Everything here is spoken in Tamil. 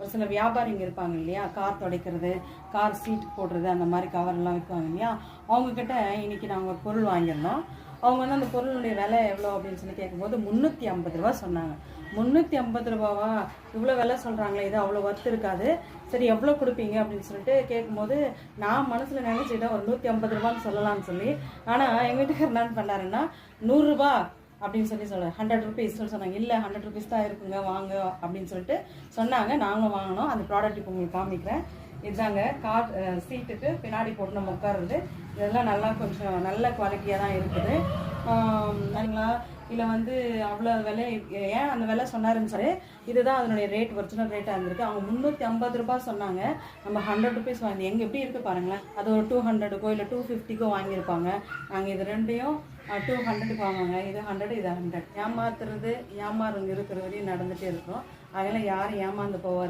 ஒரு சில வியாபாரிங்க இருப்பாங்க இல்லையா, கார் துடைக்கிறது, கார் சீட் போடுறது, அந்த மாதிரி கவர்லாம் விற்பாங்க இல்லையா, அவங்கக்கிட்ட இன்றைக்கி நாங்கள் ஒரு பொருள் வாங்கியிருந்தோம். அவங்க வந்து அந்த பொருளுடைய விலை எவ்வளோ அப்படின்னு சொல்லி கேட்கும்போது 350 ரூபா சொன்னாங்க. 350 ரூபாவா, இவ்வளோ விலை சொல்கிறாங்களே, இது அவ்வளோ ஒர்த்து இருக்காது, சரி எவ்வளோ கொடுப்பீங்க அப்படின்னு சொல்லிட்டு கேட்கும்போது நான் மனசில் நினச்சிட்டேன் ஒரு 150 ரூபான்னு சொல்லலாம்னு சொல்லி. ஆனால் எங்கள் வீட்டுக்கு என்ன பண்ணாருன்னா 100 ரூபா அப்படின்னு சொல்ல 100 ருபீஸ் சொன்னாங்க. இல்லை 100 ருபீஸ் தான் இருக்குங்க, வாங்க அப்படின்னு சொல்லிட்டு சொன்னாங்க. நாங்களும் வாங்கினோம். அந்த ப்ராடக்ட் இப்போ உங்களுக்கு காமிக்கிறேன். இதுதாங்க கார் சீட்டுக்கு பின்னாடி போட்டு நம்ம உட்காருறது. இதெல்லாம் நல்லா கொஞ்சம் நல்ல குவாலிட்டியாக தான் இருக்குது. சரிங்களா, இதில் வந்து அவ்வளோ விலை ஏன் அந்த விலை சொன்னாருன்னு சொல்லி இதுதான் அதனுடைய ரேட், ஒரிஜினல் ரேட்டாக இருந்திருக்கு. அவங்க 350 ரூபாய் சொன்னாங்க, நம்ம 100 ருபீஸ் வாங்கி எங்கே எப்படி இருக்குது பாருங்களேன். அது ஒரு 200க்கோ இல்லை 250க்கோ வாங்கியிருப்பாங்க. நாங்கள் இது ரெண்டையும் 200க்கு வாங்குவாங்க. இது 100, இது 100. ஏமாத்துறது ஏமாறுங்க இருக்கிற வரையும் நடந்துகிட்டே இருக்கிறோம். அதனால் யாரும் ஏமாந்து போவாது.